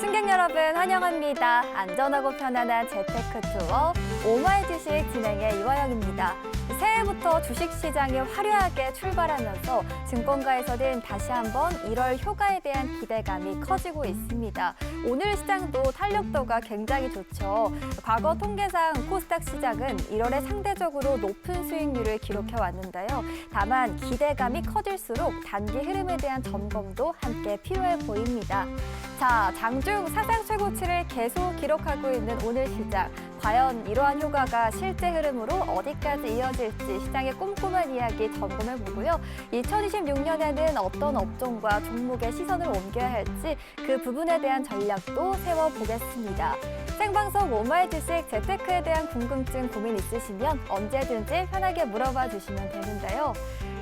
승객 여러분 환영합니다. 안전하고 편안한 재테크 투어 오마이 주식 진행의 이화영입니다. 새해부터 주식시장이 화려하게 출발하면서 증권가에서는 다시 한번 1월 효과에 대한 기대감이 커지고 있습니다. 오늘 시장도 탄력도가 굉장히 좋죠. 과거 통계상 코스닥 시장은 1월에 상대적으로 높은 수익률을 기록해 왔는데요. 다만 기대감이 커질수록 단기 흐름에 대한 점검도 함께 필요해 보입니다. 자, 장중 사상 최고치를 계속 기록하고 있는 오늘 시장. 과연 이러한 효과가 실제 흐름으로 어디까지 이어질지 시장의 꼼꼼한 이야기 점검해보고요. 2026년에는 어떤 업종과 종목에 시선을 옮겨야 할지 그 부분에 대한 전략도 세워보겠습니다. 생방송 오마이 주식 재테크에 대한 궁금증 고민 있으시면 언제든지 편하게 물어봐 주시면 되는데요.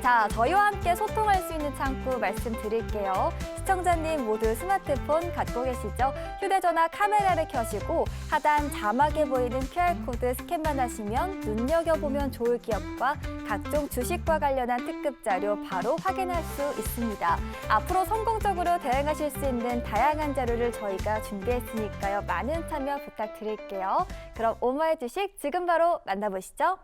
자, 저희와 함께 소통할 수 있는 창구 말씀드릴게요. 시청자님 모두 스마트폰 갖고 계시죠? 휴대전화 카메라를 켜시고 하단 자막에 보이는 QR코드 스캔만 하시면 눈여겨보면 좋을 기업과 각종 주식과 관련한 특급 자료 바로 확인할 수 있습니다. 앞으로 성공적으로 대응하실 수 있는 다양한 자료를 저희가 준비했으니까요. 많은 참여 부탁드릴게요. 그럼 오마이 주식 지금 바로 만나보시죠.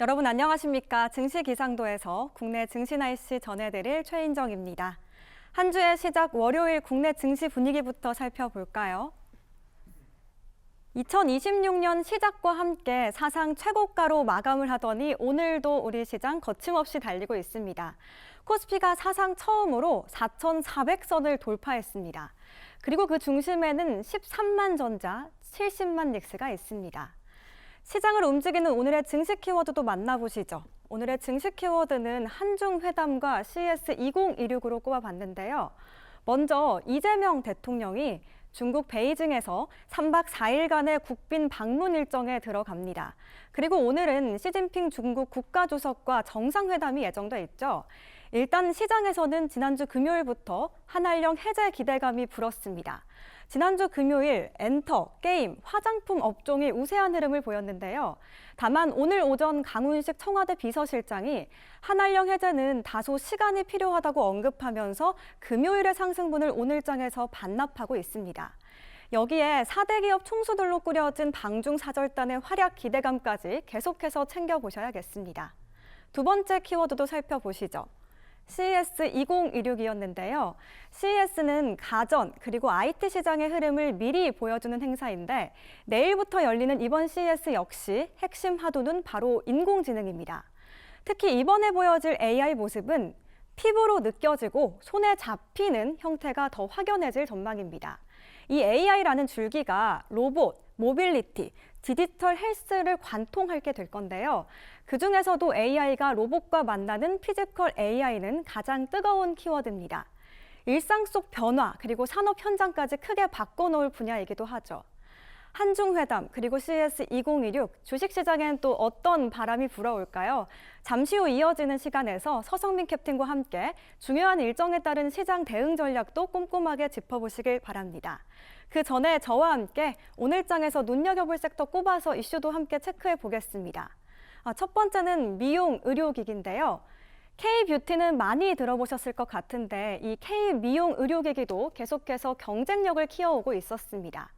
여러분 안녕하십니까? 증시 기상도에서 국내 증시 날씨 전해드릴 최인정입니다. 한 주의 시작 월요일 국내 증시 분위기부터 살펴볼까요? 2026년 시작과 함께 사상 최고가로 마감을 하더니 오늘도 우리 시장 거침없이 달리고 있습니다. 코스피가 사상 처음으로 4,400선을 돌파했습니다. 그리고 그 중심에는 13만 전자, 70만 닉스가 있습니다. 시장을 움직이는 오늘의 증시 키워드도 만나보시죠. 오늘의 증시 키워드는 한중 회담과 CES 2026으로 꼽아봤는데요. 먼저 이재명 대통령이 중국 베이징에서 3박 4일간의 국빈 방문 일정에 들어갑니다. 그리고 오늘은 시진핑 중국 국가주석과 정상회담이 예정돼 있죠. 일단 시장에서는 지난주 금요일부터 한한령 해제 기대감이 불었습니다. 지난주 금요일 엔터, 게임, 화장품 업종이 우세한 흐름을 보였는데요. 다만 오늘 오전 강훈식 청와대 비서실장이 한한령 해제는 다소 시간이 필요하다고 언급하면서 금요일의 상승분을 오늘장에서 반납하고 있습니다. 여기에 4대 기업 총수들로 꾸려진 방중 사절단의 활약 기대감까지 계속해서 챙겨보셔야겠습니다. 두 번째 키워드도 살펴보시죠. CES 2026이었는데요. CES는 가전 그리고 IT 시장의 흐름을 미리 보여주는 행사인데 내일부터 열리는 이번 CES 역시 핵심 화두는 바로 인공지능입니다. 특히 이번에 보여질 AI 모습은 피부로 느껴지고 손에 잡히는 형태가 더 확연해질 전망입니다. 이 AI라는 줄기가 로봇, 모빌리티, 디지털 헬스를 관통하게 될 건데요. 그중에서도 AI가 로봇과 만나는 피지컬 AI는 가장 뜨거운 키워드입니다. 일상 속 변화 그리고 산업 현장까지 크게 바꿔놓을 분야이기도 하죠. 한중회담 그리고 CES 2026 주식시장엔 또 어떤 바람이 불어올까요? 잠시 후 이어지는 시간에서 서성민 캡틴과 함께 중요한 일정에 따른 시장 대응 전략도 꼼꼼하게 짚어보시길 바랍니다. 그 전에 저와 함께 오늘장에서 눈여겨볼 섹터 꼽아서 이슈도 함께 체크해 보겠습니다. 첫 번째는 미용 의료기기인데요. K-뷰티는 많이 들어보셨을 것 같은데 이 K-미용 의료기기도 계속해서 경쟁력을 키워오고 있었습니다.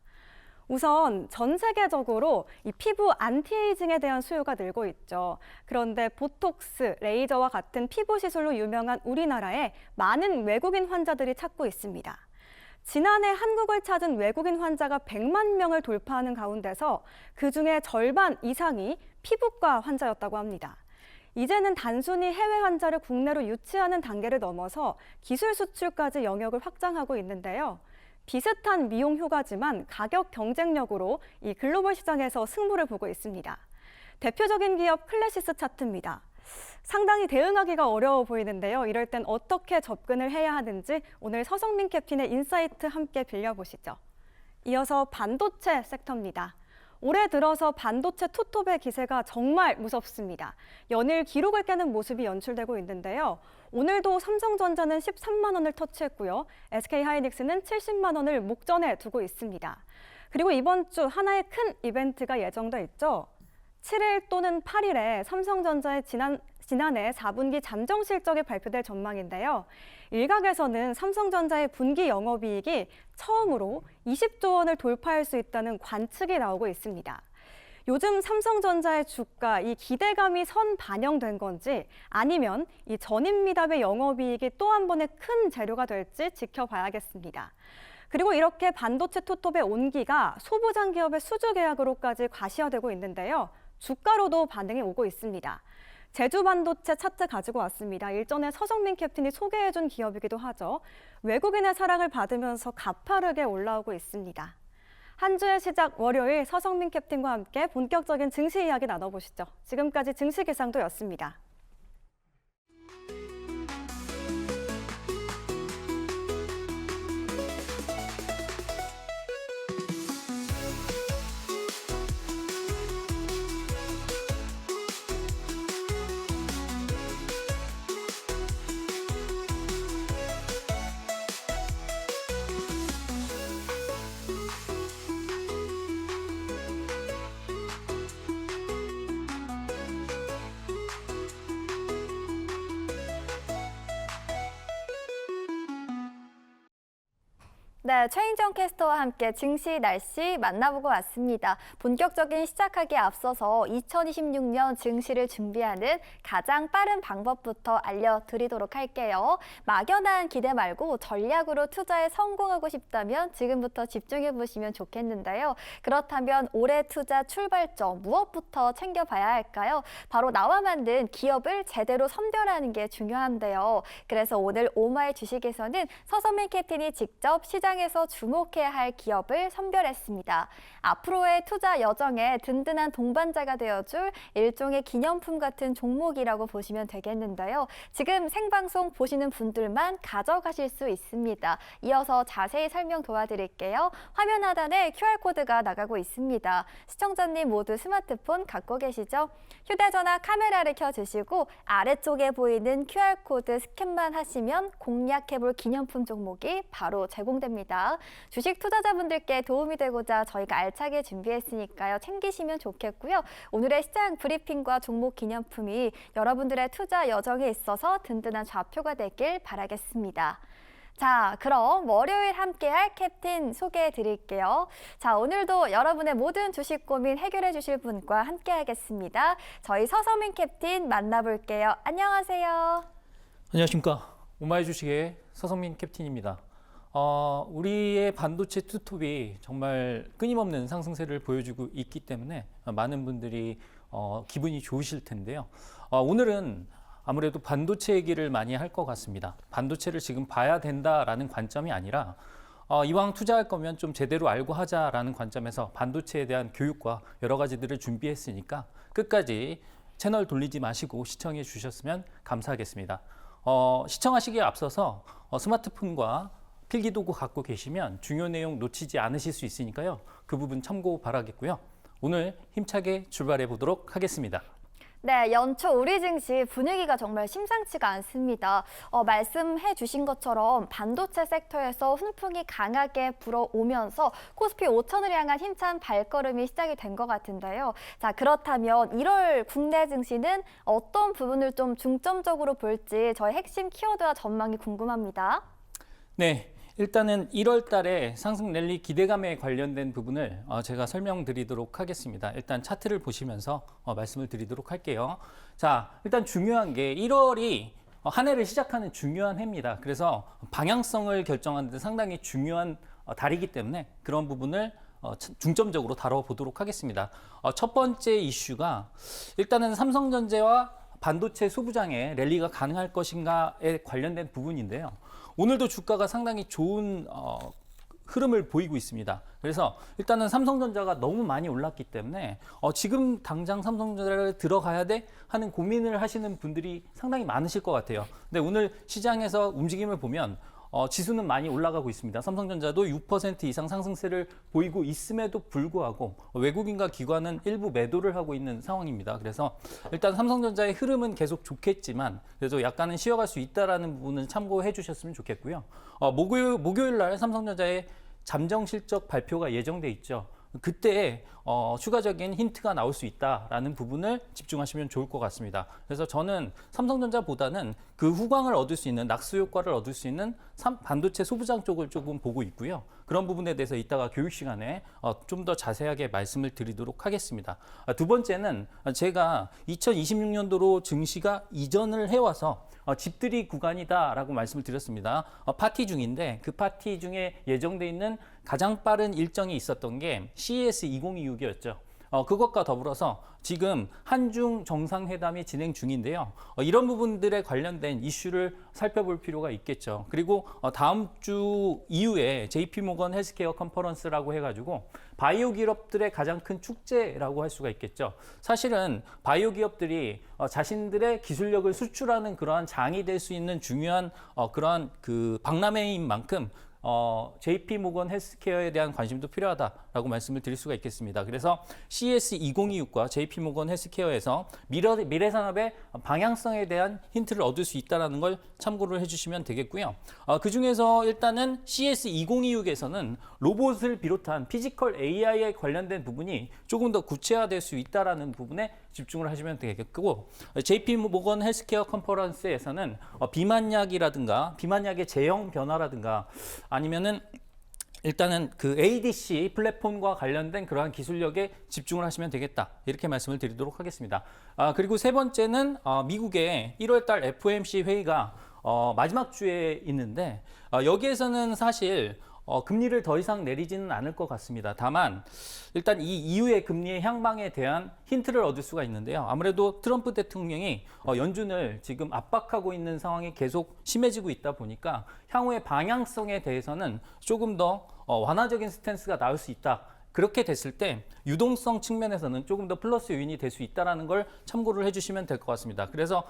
우선 전 세계적으로 이 피부 안티에이징에 대한 수요가 늘고 있죠. 그런데 보톡스, 레이저와 같은 피부 시술로 유명한 우리나라에 많은 외국인 환자들이 찾고 있습니다. 지난해 한국을 찾은 외국인 환자가 100만 명을 돌파하는 가운데서 그중에 절반 이상이 피부과 환자였다고 합니다. 이제는 단순히 해외 환자를 국내로 유치하는 단계를 넘어서 기술 수출까지 영역을 확장하고 있는데요. 비슷한 미용 효과지만 가격 경쟁력으로 이 글로벌 시장에서 승부를 보고 있습니다. 대표적인 기업 클래시스 차트입니다. 상당히 대응하기가 어려워 보이는데요. 이럴 땐 어떻게 접근을 해야 하는지 오늘 서성민 캡틴의 인사이트 함께 빌려보시죠. 이어서 반도체 섹터입니다. 올해 들어서 반도체 투톱의 기세가 정말 무섭습니다. 연일 기록을 깨는 모습이 연출되고 있는데요. 오늘도 삼성전자는 13만 원을 터치했고요. SK하이닉스는 70만 원을 목전에 두고 있습니다. 그리고 이번 주 하나의 큰 이벤트가 예정돼 있죠. 7일 또는 8일에 삼성전자의 지난해 4분기 잠정 실적이 발표될 전망인데요. 일각에서는 삼성전자의 분기 영업이익이 처음으로 20조 원을 돌파할 수 있다는 관측이 나오고 있습니다. 요즘 삼성전자의 주가, 이 기대감이 선 반영된 건지 아니면 이 전임 미답의 영업이익이 또 한 번의 큰 재료가 될지 지켜봐야겠습니다. 그리고 이렇게 반도체 투톱의 온기가 소부장 기업의 수주 계약으로까지 과시화되고 있는데요. 주가로도 반응이 오고 있습니다. 제주 반도체 차트 가지고 왔습니다. 일전에 서성민 캡틴이 소개해준 기업이기도 하죠. 외국인의 사랑을 받으면서 가파르게 올라오고 있습니다. 한 주의 시작 월요일 서성민 캡틴과 함께 본격적인 증시 이야기 나눠보시죠. 지금까지 증시 기상도였습니다. 네, 최인정 캐스터와 함께 증시 날씨 만나보고 왔습니다. 본격적인 시작하기에 앞서서 2026년 증시를 준비하는 가장 빠른 방법부터 알려드리도록 할게요. 막연한 기대 말고 전략으로 투자에 성공하고 싶다면 지금부터 집중해 보시면 좋겠는데요. 그렇다면 올해 투자 출발점 무엇부터 챙겨봐야 할까요? 바로 나와 만든 기업을 제대로 선별하는 게 중요한데요. 그래서 오늘 오마이 주식에서는 서성민 캡틴이 직접 시장에서 주목해야 할 기업을 선별했습니다. 앞으로의 투자 여정에 든든한 동반자가 되어줄 일종의 기념품 같은 종목이라고 보시면 되겠는데요. 지금 생방송 보시는 분들만 가져가실 수 있습니다. 이어서 자세히 설명 도와드릴게요. 화면 하단에 QR코드가 나가고 있습니다. 시청자님 모두 스마트폰 갖고 계시죠? 휴대전화 카메라를 켜주시고 아래쪽에 보이는 QR코드 스캔만 하시면 공략해볼 기념품 종목이 바로 제공됩니다. 주식 투자자분들께 도움이 되고자 저희가 알차게 준비했으니까요. 챙기시면 좋겠고요. 오늘의 시장 브리핑과 종목 기념품이 여러분들의 투자 여정에 있어서 든든한 좌표가 되길 바라겠습니다. 자, 그럼 월요일 함께할 캡틴 소개해 드릴게요. 자, 오늘도 여러분의 모든 주식 고민 해결해 주실 분과 함께하겠습니다. 저희 서성민 캡틴 만나볼게요. 안녕하세요. 안녕하십니까. 오마이 주식의 서성민 캡틴입니다. 우리의 반도체 투톱이 정말 끊임없는 상승세를 보여주고 있기 때문에 많은 분들이 기분이 좋으실 텐데요. 오늘은 아무래도 반도체 얘기를 많이 할 것 같습니다. 반도체를 지금 봐야 된다라는 관점이 아니라 이왕 투자할 거면 좀 제대로 알고 하자라는 관점에서 반도체에 대한 교육과 여러 가지들을 준비했으니까 끝까지 채널 돌리지 마시고 시청해 주셨으면 감사하겠습니다. 시청하시기에 앞서서 스마트폰과 필기도구 갖고 계시면 중요 내용 놓치지 않으실 수 있으니까요. 그 부분 참고 바라겠고요. 오늘 힘차게 출발해 보도록 하겠습니다. 네, 연초 우리 증시 분위기가 정말 심상치가 않습니다. 말씀해 주신 것처럼 반도체 섹터에서 훈풍이 강하게 불어오면서 코스피 5천을 향한 힘찬 발걸음이 시작이 된 것 같은데요. 자, 그렇다면 1월 국내 증시는 어떤 부분을 좀 중점적으로 볼지 저희 핵심 키워드와 전망이 궁금합니다. 네. 일단은 1월 달에 상승 랠리 기대감에 관련된 부분을 제가 설명드리도록 하겠습니다. 일단 차트를 보시면서 말씀을 드리도록 할게요. 자, 일단 중요한 게 1월이 한 해를 시작하는 중요한 해입니다. 그래서 방향성을 결정하는 데 상당히 중요한 달이기 때문에 그런 부분을 중점적으로 다뤄보도록 하겠습니다. 첫 번째 이슈가 일단은 삼성전자와 반도체 소부장의 랠리가 가능할 것인가에 관련된 부분인데요. 오늘도 주가가 상당히 좋은 흐름을 보이고 있습니다. 그래서 일단은 삼성전자가 너무 많이 올랐기 때문에 지금 당장 삼성전자를 들어가야 돼 하는 고민을 하시는 분들이 상당히 많으실 것 같아요. 근데 오늘 시장에서 움직임을 보면 지수는 많이 올라가고 있습니다. 삼성전자도 6% 이상 상승세를 보이고 있음에도 불구하고 외국인과 기관은 일부 매도를 하고 있는 상황입니다. 그래서 일단 삼성전자의 흐름은 계속 좋겠지만 그래도 약간은 쉬어갈 수 있다라는 부분은 참고해 주셨으면 좋겠고요. 목요일 날 삼성전자의 잠정 실적 발표가 예정돼 있죠. 그때 추가적인 힌트가 나올 수 있다라는 부분을 집중하시면 좋을 것 같습니다. 그래서 저는 삼성전자보다는 그 후광을 얻을 수 있는 낙수 효과를 얻을 수 있는 반도체 소부장 쪽을 조금 보고 있고요. 그런 부분에 대해서 이따가 교육 시간에 좀 더 자세하게 말씀을 드리도록 하겠습니다. 두 번째는 제가 2026년도로 증시가 이전을 해와서 집들이 구간이다라고 말씀을 드렸습니다. 파티 중인데 그 파티 중에 예정돼 있는 가장 빠른 일정이 있었던 게 CES 2026이었죠. 그것과 더불어서 지금 한중 정상회담이 진행 중인데요. 이런 부분들에 관련된 이슈를 살펴볼 필요가 있겠죠. 그리고 다음 주 이후에 JP모건 헬스케어 컨퍼런스라고 해가지고 바이오 기업들의 가장 큰 축제라고 할 수가 있겠죠. 사실은 바이오 기업들이 자신들의 기술력을 수출하는 그러한 장이 될 수 있는 중요한 그러한 그 박람회인 만큼 JP모건 헬스케어에 대한 관심도 필요하다라고 말씀을 드릴 수가 있겠습니다. 그래서 CES 2026과 JP모건 헬스케어에서 미래 산업의 방향성에 대한 힌트를 얻을 수 있다는 걸 참고를 해주시면 되겠고요. 그 중에서 일단은 CES 2026에서는 로봇을 비롯한 피지컬 AI에 관련된 부분이 조금 더 구체화될 수 있다는 부분에 집중을 하시면 되겠고, JP모건 헬스케어 컨퍼런스에서는 비만약이라든가 비만약의 제형 변화라든가 아니면은 일단은 그 ADC 플랫폼과 관련된 그러한 기술력에 집중을 하시면 되겠다. 이렇게 말씀을 드리도록 하겠습니다. 그리고 세 번째는 미국의 1월 달 FOMC 회의가 마지막 주에 있는데 여기에서는 사실 금리를 더 이상 내리지는 않을 것 같습니다. 다만 일단 이 이후의 금리의 향방에 대한 힌트를 얻을 수가 있는데요. 아무래도 트럼프 대통령이 연준을 지금 압박하고 있는 상황이 계속 심해지고 있다 보니까 향후의 방향성에 대해서는 조금 더 완화적인 스탠스가 나올 수 있다. 그렇게 됐을 때 유동성 측면에서는 조금 더 플러스 요인이 될 수 있다는 걸 참고를 해주시면 될 것 같습니다. 그래서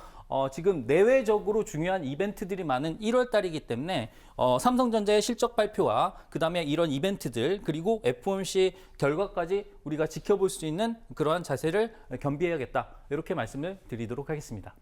지금 내외적으로 중요한 이벤트들이 많은 1월 달이기 때문에 삼성전자의 실적 발표와 그 다음에 이런 이벤트들 그리고 FOMC 결과까지 우리가 지켜볼 수 있는 그러한 자세를 겸비해야겠다. 이렇게 말씀을 드리도록 하겠습니다.